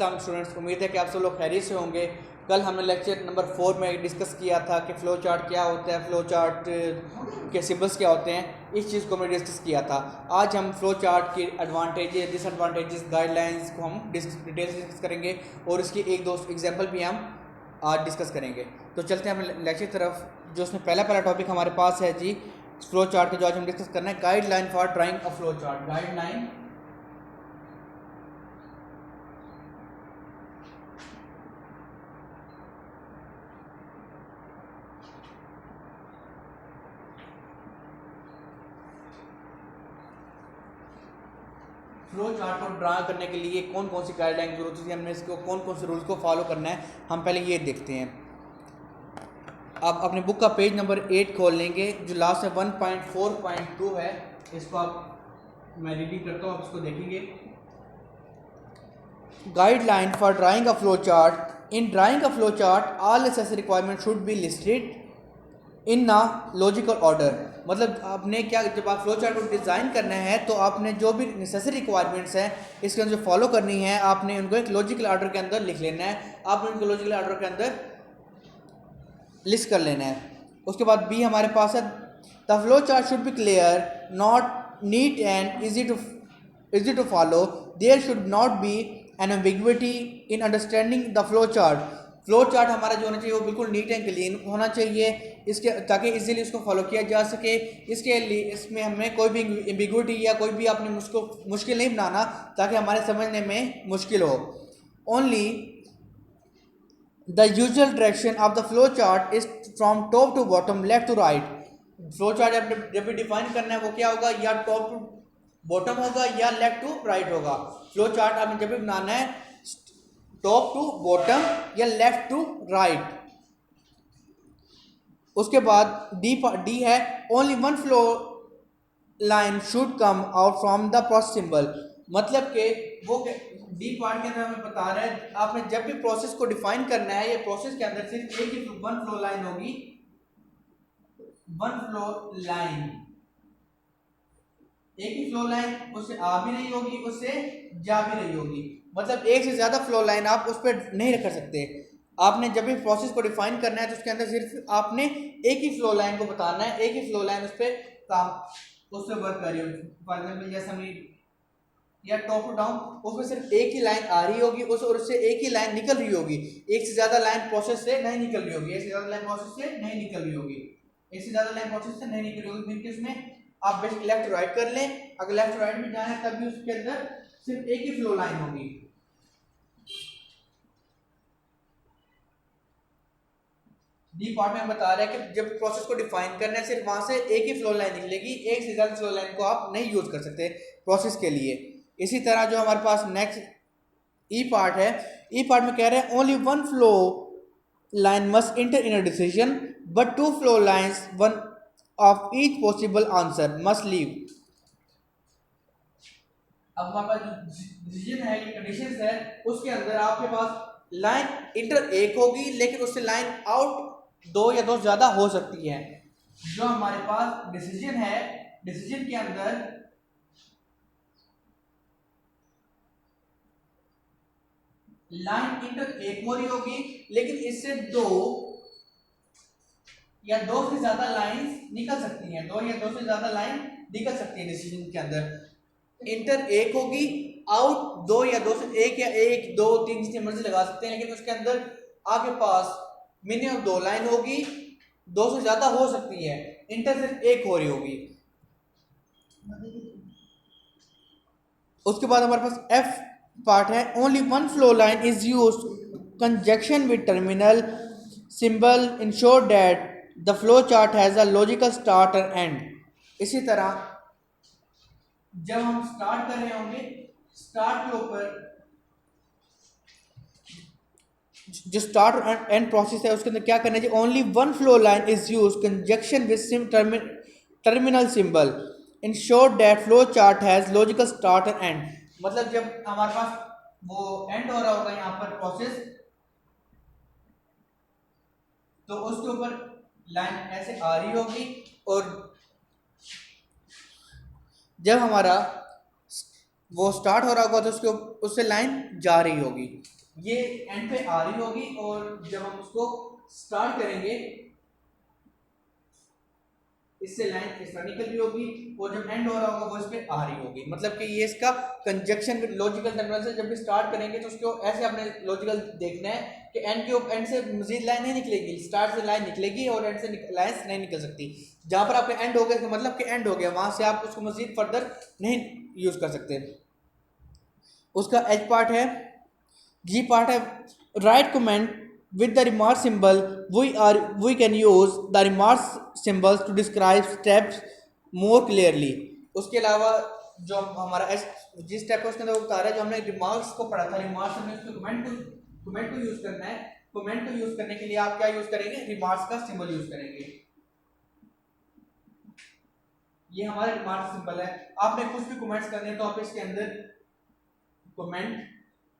अस्सलाम स्टूडेंट्स, उम्मीद है कि आप सब लोग खैरियत से होंगे। कल हमने लेक्चर नंबर 4 में डिस्कस किया था कि फ़्लो चार्ट क्या होता है, फ़्लो चार्ट के सिंबल्स क्या होते हैं, इस चीज़ को हमने डिस्कस किया था। आज हम फ़्लो चार्ट के एडवांटेजेस, डिसएडवांटेजेस, गाइडलाइंस को हम डिटेल्स डिस्कस करेंगे और इसकी एक दो एग्जांपल भी हम आज डिस्कस करेंगे। तो चलते हैं अपने लेक्चर की तरफ। जो उसमें पहला टॉपिक हमारे पास है जी फ़्लो चार्ट का, जो आज हम डिस्कस करना है, guideline for drawing a flow chart. Guideline flow chart को ड्रा करने के लिए कौन कौन सी गाइडलाइन जरूरत होती है, हमने इसको कौन कौन से रूल्स को फॉलो करना है, हम पहले ये देखते हैं। आप अपने बुक का पेज नंबर 8 खोल लेंगे, जो लास्ट है 1.4.2 है। इसको आप, मैं रीडिंग करता हूँ, आप इसको देखेंगे। Guideline for drawing a flow chart. In drawing a flow chart all necessary requirement should be listed in ना लॉजिकल ऑर्डर। मतलब आपने क्या, जब आप फ्लो चार्ट को डिज़ाइन करना है तो आपने जो भी नेसेसरी रिक्वायरमेंट्स हैं इसके अंदर जो फॉलो करनी है, आपने उनको एक लॉजिकल ऑर्डर के अंदर लिख लेना है, आपने उनको लॉजिकल ऑर्डर के अंदर लिस्ट कर लेना है। उसके बाद बी हमारे पास है, the flow chart should be clear, not neat and easy to follow. There should not be an ambiguity in understanding the flow chart. Flow chart हमारा जो होना चाहिए वो बिल्कुल नीट एंड क्लीन होना चाहिए, इसके ताकि इजीली उसको फॉलो किया जा सके। इसके लिए इसमें हमें कोई भी एम्बिग्विटी या कोई भी अपने मुश्किल नहीं बनाना, ताकि हमारे समझने में मुश्किल हो। Only the usual direction of the flow chart is from top to bottom, left to right. Flow chart जब भी डिफाइन करना है वो क्या होगा, या टॉप टू बॉटम होगा या लेफ्ट टू राइट होगा। फ्लो चार्ट आपने जब भी बनाना है टॉप टू बॉटम या लेफ्ट टू राइट। उसके बाद डी है, only one flow line should come out from the process symbol. मतलब कि वो डी पार्ट के अंदर हमें बता रहा है, आपने जब भी प्रोसेस को डिफाइन करना है, ये प्रोसेस के अंदर सिर्फ एक ही वन फ्लो लाइन होगी, वन फ्लो लाइन, एक ही फ्लो लाइन, उससे आ भी नहीं होगी, उससे जा भी नहीं होगी। मतलब एक से ज्यादा फ्लो लाइन आप उस पर नहीं रख सकते। आपने जब भी प्रोसेस को डिफाइन करना है तो उसके अंदर सिर्फ आपने एक ही फ्लो लाइन को बताना है, एक ही फ्लो लाइन उस पर काम, उस पर वर्क कर रही होगी। फॉर एग्जाम्पल जैसे हमने या टॉप टू डाउन, उसमें सिर्फ एक ही लाइन आ रही होगी उस, और उससे एक ही लाइन निकल रही होगी, एक से ज्यादा लाइन प्रोसेस से नहीं निकल रही होगी, एक से ज्यादा लाइन प्रोसेस से नहीं निकल रही होगी, एक से ज्यादा लाइन प्रोसेस से नहीं निकल रही होगी। फिर किसमें आप बेसिक लेफ्ट राइट कर लें, अगर लेफ्ट राइट में जाना है तब भी उसके अंदर सिर्फ एक ही फ्लो लाइन होगी। डी पार्ट में हम बता रहे हैं कि जब प्रोसेस को डिफाइन करना है सिर्फ वहां से एक ही फ्लो लाइन निकलेगी, एक से ज्यादा फ्लो लाइन को आप नहीं यूज कर सकते प्रोसेस के लिए। इसी तरह जो हमारे पास नेक्स्ट ई पार्ट है, ई पार्ट में कह रहे हैं only one flow line must enter in a decision but two flow lines one of each possible answer must leave. अब हमारे पास डिसीजन है, ये कंडीशंस है, उसके अंदर आपके पास लाइन इंटर एक होगी, लेकिन उससे लाइन आउट दो या दो ज्यादा हो सकती है। जो हमारे पास डिसीजन है, डिसीजन के अंदर लाइन इंटर एक हो रही होगी, लेकिन इससे दो या दो से ज्यादा लाइंस निकल सकती हैं, दो या दो से ज्यादा लाइन निकल सकती है डिसीजन के अंदर। इंटर एक होगी, आउट दो या दो से एक, या एक दो तीन जितनी मर्जी लगा सकते हैं, लेकिन उसके अंदर आपके पास मिनिमम दो लाइन होगी, दो से ज्यादा हो सकती है, इंटर सिर्फ एक हो रही होगी। उसके बाद हमारे पास एफ पार्ट है, only one flow line is used conjunction with terminal symbol ensure that the flow chart has a logical start और एंड। इसी तरह जब हम स्टार्ट कर रहे होंगे, स्टार्ट के ऊपर जो स्टार्ट और एंड प्रोसेस है उसके अंदर क्या करना चाहिए, only one flow line is use conjunction with terminal symbol ensure that flow chart has logical start और एंड। मतलब जब हमारे पास वो एंड हो रहा होगा यहाँ पर प्रोसेस, तो उसके ऊपर लाइन ऐसे आ रही होगी, और जब हमारा वो स्टार्ट हो रहा होगा तो उसके उससे लाइन जा रही होगी, ये एंड पे आ रही होगी, और जब हम उसको स्टार्ट करेंगे इससे लाइन इस तरह निकल रही होगी, और जब एंड हो रहा होगा वो इस पे आ रही होगी। मतलब कि ये इसका कंजक्शन विद लॉजिकल टर्मिनल से जब भी स्टार्ट करेंगे तो उसको ऐसे अपने लॉजिकल देखना है कि एंड से मजीद लाइन नहीं निकलेगी, स्टार्ट से लाइन निकलेगी और एंड से लाइन नहीं निकल सकती। जहाँ पर आपका एंड हो गया मतलब कि एंड हो गया, वहाँ से आप उसको मजीद फर्दर नहीं यूज़ कर सकते। उसका एच पार्ट है, जी पार्ट है right comment with the remark symbol. We can use the remark symbols to describe steps more clearly. उसके अलावा जो हमारा जिस स्टेप है उसके अंदर वो बता रहा है, जो हमने रिमार्क्स को पढ़ा था, रिमार्क्स में उसको कमेंट को यूज करना है। कमेंट को यूज करने के लिए आप क्या यूज करेंगे, रिमार्क्स का सिंबल यूज करेंगे। ये हमारा रिमार्क सिंबल है। आपने कुछ भी कमेंट्स करने हैं तो आप इसके अंदर कमेंट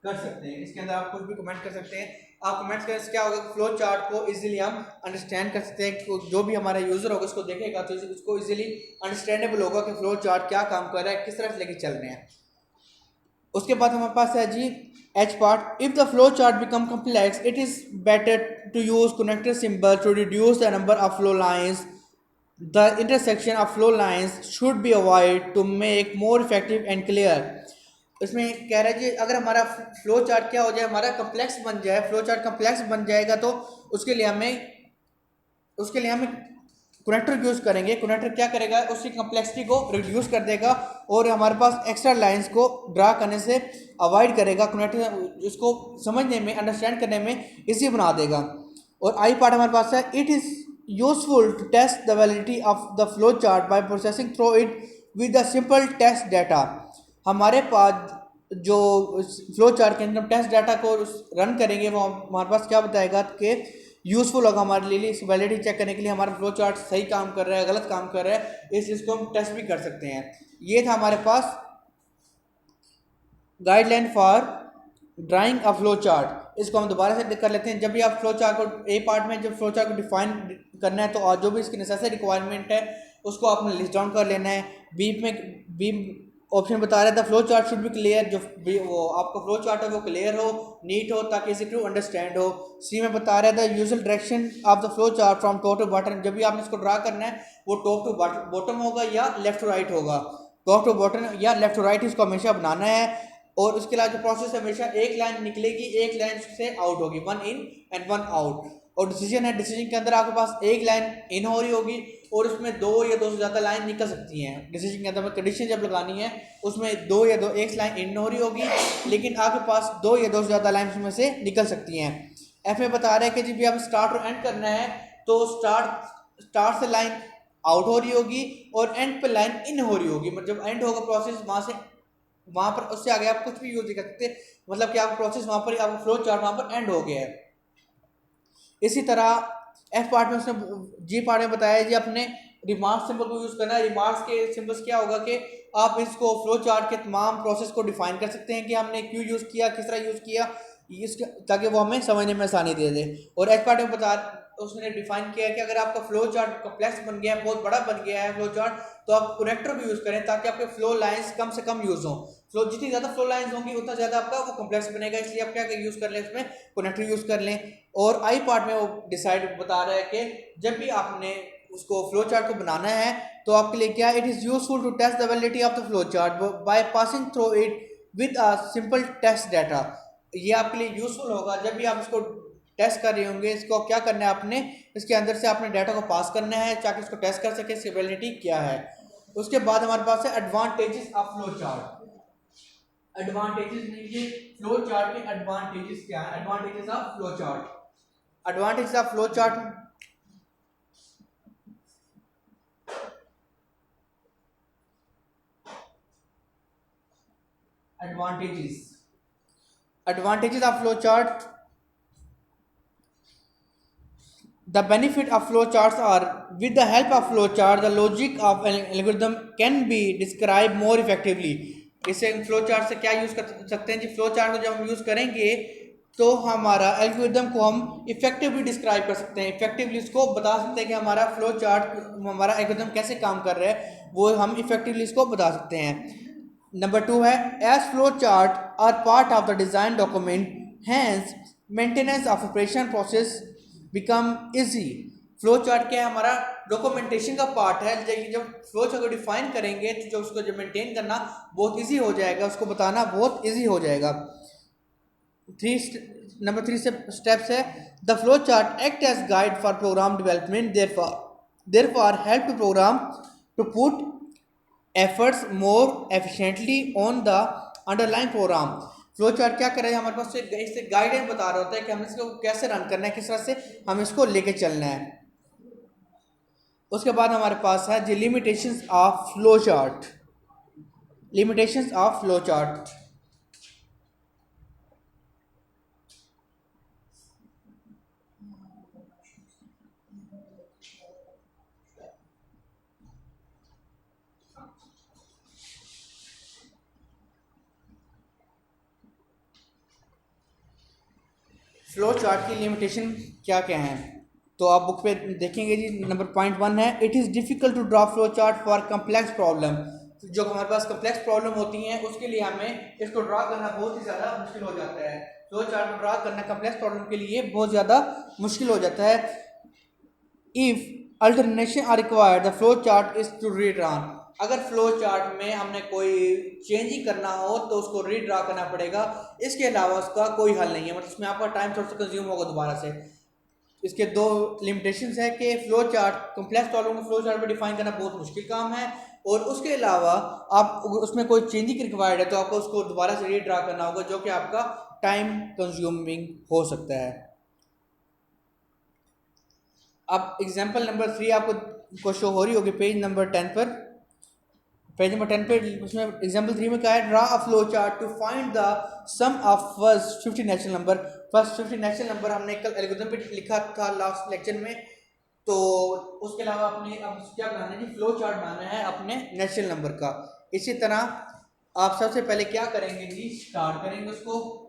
कर सकते हैं, इसके अंदर आप कुछ भी कमेंट कर सकते हैं। आप कमेंट्स करने से क्या होगा, फ्लो चार्ट को इजीली हम अंडरस्टैंड कर सकते हैं। जो भी हमारा यूजर होगा उसको देखेगा तो उसको इजीली अंडरस्टैंडेबल होगा कि फ्लो चार्ट क्या काम कर रहा है, किस तरह से लेके चल रहे हैं। उसके बाद हमारे पास है G H part. If the flow chart become complex it is better to use connector symbol to reduce the number of flow lines. The intersection of flow lines should be avoid to make more effective and clear. इसमें कह रहा है जी अगर हमारा flow chart क्या हो जाए, हमारा कम्प्लेक्स बन जाए, फ्लो चार्ट कम्प्लेक्स बन जाएगा तो उसके लिए हमें कनेक्टर यूज़ करेंगे। कनेक्टर क्या करेगा, उसकी कम्प्लेक्सिटी को रिड्यूस कर देगा और हमारे पास एक्स्ट्रा लाइंस को ड्रा करने से अवॉइड करेगा। कनेक्टर उसको समझने में, अंडरस्टैंड करने में इजी बना देगा। और आई पार्ट हमारे पास है, it is useful to test the validity of the flow chart by processing through it with the simple test data. हमारे पास जो फ्लो चार्ट के अंदर हम टेस्ट डाटा को रन करेंगे वो हमारे पास क्या बताएगा कि यूज़फुल होगा हमारे लिए इस वैलिडिटी चेक करने के लिए, हमारा फ्लो चार्ट सही काम कर रहा है, गलत काम कर रहा है, इस चीज़ को हम टेस्ट भी कर सकते हैं। ये था हमारे पास guideline for drawing a flow chart. इसको हम दोबारा से कर लेते हैं। जब भी आप फ्लो चार्ट को ए पार्ट में जब फ्लो चार्ट को डिफाइन करना है तो जो भी इसकी नेसेसरी रिक्वायरमेंट है उसको आपने लिस्ट डाउन कर लेना है। बी ऑप्शन बता रहा था flow chart should be clear, जो वो आपका फ्लो चार्ट है वो क्लियर हो, नीट हो, ताकि इसे टू अंडरस्टैंड हो। सी में बता रहा था usual direction of the flow chart from top to bottom. जब भी आपने इसको ड्रा करना है वो टॉप टू बॉटम होगा या लेफ्ट टू राइट होगा, टॉप टू बॉटम या लेफ्ट टू राइट इसको हमेशा बनाना है। और उसके अलावा जो प्रोसेस हमेशा एक लाइन निकलेगी, एक लाइन से आउट होगी, one in and one out. और डिसीजन है, डिसीजन के अंदर आपके पास एक लाइन इन हो रही होगी और उसमें दो या दो से ज़्यादा लाइन निकल सकती हैं। डिसीजन के अंदर कंडीशन जब लगानी है उसमें दो या दो एक लाइन इन हो रही होगी, लेकिन आपके पास दो या दो से ज़्यादा लाइन उसमें से निकल सकती हैं। एफ में बता रहे हैं कि जब भी आप स्टार्ट और एंड करना है तो स्टार्ट से लाइन आउट हो रही होगी और एंड पे लाइन इन हो रही होगी। मतलब जब एंड होगा प्रोसेस वहाँ पर उससे आगे आप कुछ भी यूज नहीं कर सकते, मतलब कि आपका प्रोसेस वहाँ पर, आपका फ्लो चार्ट वहाँ पर एंड हो गया है। इसी तरह एफ पार्ट में उसने जी पार्ट में बताया जी अपने रिमार्क सिंबल को यूज़ करना है। रिमार्क्स के सिंबल्स क्या होगा कि आप इसको फ्लो चार्ट के तमाम प्रोसेस को डिफाइन कर सकते हैं कि हमने क्यों यूज़ किया, किस तरह यूज़ किया, इसके ताकि वो हमें समझने में आसानी दे दे। और एच पार्ट में उसने डिफाइन किया है कि अगर आपका फ्लो चार्ट कॉम्प्लेक्स बन गया है, बहुत बड़ा बन गया है फ्लो चार्ट, तो आप कनेक्टर भी यूज़ करें ताकि आपके फ्लो लाइंस कम से कम यूज़ हों। फ्लो जितनी ज़्यादा फ्लो लाइंस होंगी उतना ज़्यादा आपका वो कॉम्प्लेक्स बनेगा, इसलिए आप क्या यूज़ कर लें, इसमें कनेक्टर यूज़ कर लें। और आई पार्ट में वो डिसाइड बता रहा है कि जब भी आपने उसको फ्लो चार्ट को बनाना है तो आपके लिए क्या, it is useful to test the validity of the flow chart by passing through it with a simple test data. ये आपके लिए यूजफुल होगा जब भी आप इसको टेस्ट कर रहे होंगे। इसको क्या करना है, आपने इसके अंदर से अपने डाटा को पास करना है ताकि इसको टेस्ट कर सके इसकी वैलिडिटी क्या है। उसके बाद हमारे पास है advantages of flow chart. Advantages नहीं, ये फ्लो चार्ट के एडवांटेजेस क्या है, advantages of flow chart. Advantages of flow chart, advantages of flow chart. The benefit of flow charts are, with the help of flow chart, the logic of an algorithm can be described more effectively. इसे flow chart से क्या use कर सकते हैं जी, flow chart को जब हम use करेंगे तो हमारा एल्गोरिदम को हम इफेक्टिवली डिस्क्राइब कर सकते हैं, इफेक्टिवली इसको बता सकते हैं कि हमारा फ्लो चार्ट, हमारा एल्गोरिदम कैसे काम कर रहा है, वो हम इफेक्टिवली इसको बता सकते हैं। नंबर 2 है as flow chart are part of the design document hence maintenance of operation process become easy. Flow chart क्या है, हमारा डॉक्यूमेंटेशन का पार्ट है। जब फ्लो चार्ट को डिफाइन करेंगे तो जो उसको जब मेंटेन करना बहुत इजी हो जाएगा, उसको बताना बहुत इजी हो जाएगा। नंबर 3 स्टेप्स है the flow chart act as guide for program development therefore help to program to put efforts more efficiently on the underline program. Flow chart क्या कर रहा है, हमारे पास इससे गाइडेंस बता रहा होता है कि हमें इसको कैसे रन करना है, किस तरह से हम इसको लेके चलना है। उसके बाद हमारे पास है जी limitations of flow chart. Limitations of flow chart, flow chart की लिमिटेशन क्या क्या हैं, तो आप बुक पे देखेंगे जी। नंबर पॉइंट 1 है it is difficult to draw flow chart for complex problem. जो हमारे पास कम्प्लेक्स प्रॉब्लम होती हैं उसके लिए हमें इसको ड्रा करना बहुत ही ज़्यादा मुश्किल हो जाता है। फ्लो चार्ट को ड्रा करना कम्प्लेक्स प्रॉब्लम के लिए बहुत ज़्यादा मुश्किल हो जाता है। If alternation are required the flow chart is to redrawn. अगर फ्लो चार्ट में हमने कोई चेंज ही करना हो तो उसको रीड्रा करना पड़ेगा, इसके अलावा उसका कोई हल नहीं है। मतलब इसमें आपका टाइम थोड़ा सा कंज्यूम होगा दोबारा से। इसके दो लिमिटेशंस है कि फ्लो चार्ट कम्प्लेक्स प्रॉब्लम को फ्लो चार्ट में डिफाइन करना बहुत मुश्किल काम है, और उसके अलावा आप उसमें कोई चेंजिंग रिक्वायर्ड है तो आपको उसको दोबारा से रीड्रा करना होगा, जो कि आपका टाइम कंज्यूमिंग हो सकता है। अब एग्जांपल नंबर 3 आपको को शो हो रही होगी पेज नंबर 10 पर। पेज नंबर 10 पे उसमें एग्जांपल 3 में क्या है, draw a flow chart to find the sum of first 50 natural number. First 50 natural number हमने कल एल्गोरिथम पे लिखा था लास्ट लेक्चर में। तो उसके अलावा अपने अब क्या बनाना है जी, फ्लो चार्ट बनाना है अपने नेचुरल नंबर का। इसी तरह आप सबसे पहले क्या करेंगे जी, स्टार्ट करेंगे उसको।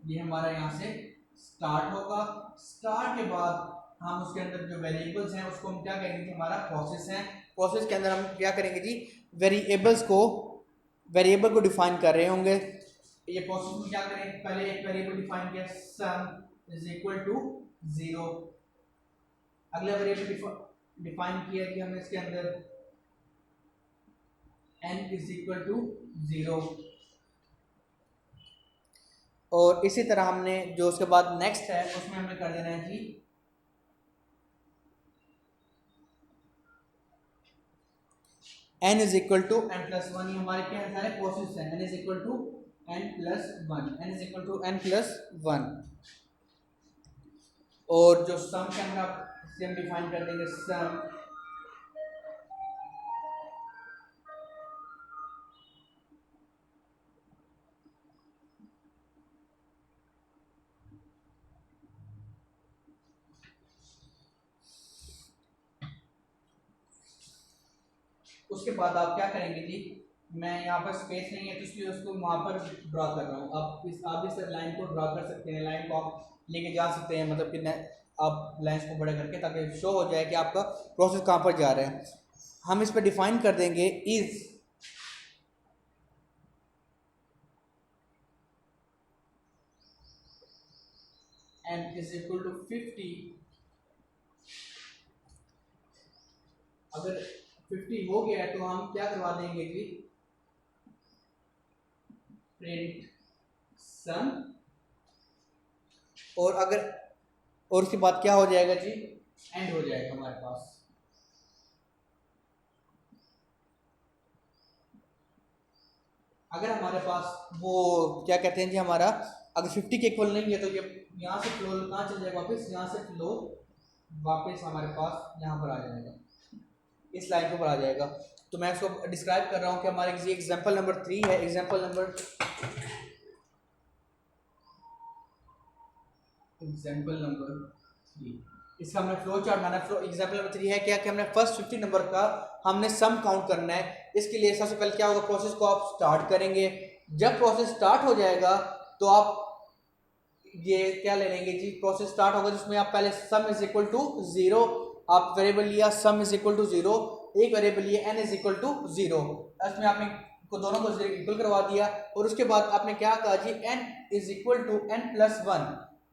ये हमारा यहाँ से स्टार्ट होगा। स्टार्ट के बाद हम उसके अंदर जो वेरिएबल्स हैं उसको हम क्या कहेंगे कि हमारा प्रोसेस है। प्रोसेस के अंदर हम क्या करेंगे जी, वेरिएबल को डिफाइन कर रहे होंगे। ये प्रोसेस में क्या करेंगे, पहले एक वेरिएबल डिफाइन किया सम इज इक्वल टू 0। अगला वेरिएबल डिफाइन किया कि हमने इसके अंदर n इज इक्वल टू 0। और इसी तरह हमने जो उसके बाद नेक्स्ट है उसमें हमें कर देना है जी n is equal to n plus 1। ये हमारे क्या सारे प्रोसेस हैं, n is equal to n plus 1, n is equal to n plus 1। और जो सम के अंदर से हम डिफाइन कर देंगे सम उसके बाद आप क्या करेंगे जी, मैं यहाँ पर स्पेस नहीं है तो इसलिए उसको वहाँ पर ड्रा कर रहा हूँ। आप इस लाइन को ड्रा कर सकते हैं, लाइन को आप लेके जा सकते हैं, मतलब कि आप लाइन्स को बड़े करके, ताकि शो हो जाए कि आपका प्रोसेस कहाँ पर जा रहा है। हम इस पर डिफाइन कर देंगे is n is equal to 50। अगर 50 हो गया तो हम क्या करवा देंगे कि प्रिंट सम, और अगर और उसके बाद क्या हो जाएगा जी, एंड हो जाएगा हमारे पास। अगर हमारे पास वो क्या कहते हैं जी, हमारा अगर 50 के इक्वल नहीं है तो ये यहाँ से फ्लो कहाँ चल जाएगा, वापस यहाँ से फ्लो वापस हमारे पास यहाँ पर आ जाएगा, इस लाइन के ऊपर आ जाएगा। तो मैं इसको डिस्क्राइब कर रहा हूँ कि हमारे एग्जांपल नंबर 3 है। एग्जांपल नंबर 3 इसका हमने फ्लो चार्ट बनाना है। एग्जाम्पल नंबर 3 है क्या कि हमने फर्स्ट 50 नंबर का हमने सम काउंट करना है। इसके लिए सबसे पहले क्या होगा, प्रोसेस को आप स्टार्ट करेंगे। जब प्रोसेस स्टार्ट हो जाएगा तो आप ये क्या ले लेंगे जी, प्रोसेस स्टार्ट होगा जिसमें आप पहले सम इज इक्वल टू 0, आप वेरिएबल लिया सम इज इक्वल टू 0, एक वेरिएबल लिया एन इज इक्वल टू 0, इसमें आपने को दोनों को इक्वल करवा दिया। और उसके बाद आपने क्या कहा जी, N is equal to N plus 1,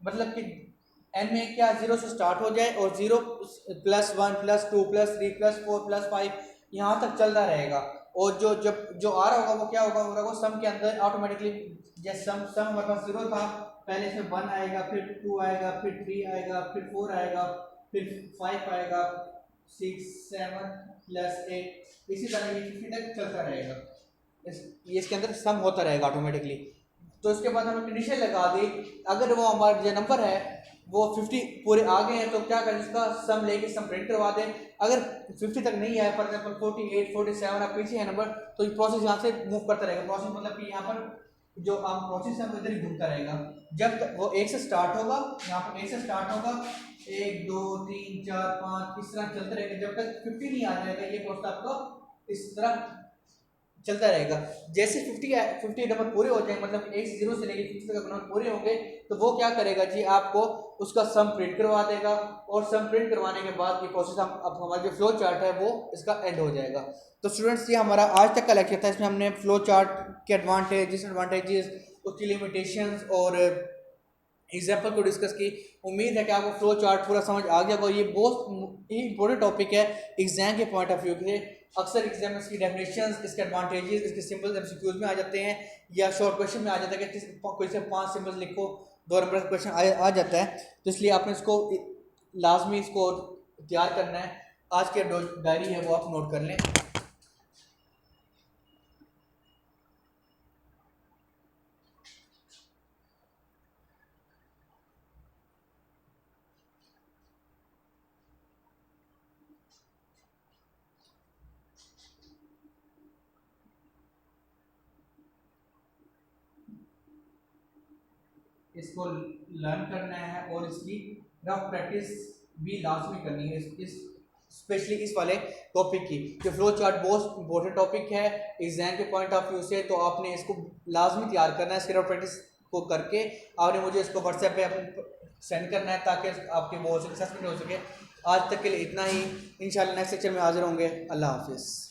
मतलब कि एन में क्या 0 से स्टार्ट हो जाए और 0 plus 1 plus 2 plus 3 plus 4 plus 5 यहाँ तक चलता रहेगा। और जो आ रहा होगा वो क्या होगा सम के अंदर ऑटोमेटिकली, जैसे सम हमारे पास 0 था, पहले इसमें 1 आएगा, फिर 2 आएगा, फिर 3 आएगा, फिर 4 आएगा, फिर 5 आएगा, 6 7 प्लस 8, इसी तरह ये 50 तक चलता रहेगा। ये इसके अंदर सम होता रहेगा ऑटोमेटिकली। तो इसके बाद हमने कंडीशन लगा दी, अगर वो हमारा जो नंबर है वो 50 पूरे आ गए हैं तो क्या करें, इसका सम लेके सम प्रिंट करवा दें। अगर 50 तक नहीं आया, फॉर एग्जाम्पल 48 47 आप पीछे है नंबर, तो ये प्रोसेस यहाँ से मूव करता रहेगा। प्रोसेस मतलब कि यहाँ पर जो आप प्रोसेस है वो इधर ही घूमता रहेगा। जब तक वो 1 से स्टार्ट होगा, यहाँ पर 1 से स्टार्ट होगा, 1 2 3 4 5 इस तरह चलते रहेगा जब तक 50 नहीं आ जाएगा। ये प्रोसेस आपका इस तरह चलता रहेगा। जैसे 50 नंबर पूरे हो जाएंगे, मतलब 1 से 0 से लेकर 50 तक नंबर पूरे होंगे, तो वो क्या करेगा जी, आपको उसका सम प्रिंट करवा देगा। और सम प्रिंट करवाने के बाद ये प्रोसेस अब हमारा जो फ्लो चार्ट है वो इसका एंड हो जाएगा। तो स्टूडेंट्स, ये हमारा आज तक का लेक्चर था। इसमें हमने फ्लो चार्ट के एडवांटेज, डिसएडवांटेजेस, उसकी लिमिटेशंस और एग्जाम्पल को डिस्कस की। उम्मीद है कि आपको फ्लो चार्ट पूरा समझ आ गया होगा। ये बहुत ही इंपॉर्टेंट टॉपिक है एग्जाम के पॉइंट ऑफ व्यू से। अक्सर एग्जाम में इसकी डेफिनेशंस, इसके एडवांटेजेस, इसके सिंपल एमसीक्यूज में आ जाते हैं, या शॉर्ट क्वेश्चन में आ जाता है कि कोई से 5 सिंबल्स लिखो, 2 नंबर का क्वेश्चन आ जाता है। तो इसलिए आपने इसको लाजमी इसको तैयार करना है। आज की डायरी है वो आप नोट कर लें। इसको लर्न करना है और इसकी रफ प्रैक्टिस भी लाजमी करनी है, इस स्पेशली इस वाले टॉपिक की। जो फ्लो चार्ट बहुत इंपॉर्टेंट टॉपिक है एग्जाम के पॉइंट ऑफ व्यू से, तो आपने इसको लाजमी तैयार करना है। इसकी रफ प्रैक्टिस को करके आपने मुझे इसको व्हाट्सएप पे अपने सेंड करना है ताकि आपके वो सक्सेसफुल हो सके। आज तक के लिए इतना ही। इंशाल्लाह नेक्स्ट लेक्चर में हाजिर होंगे। अल्लाह हाफिज़।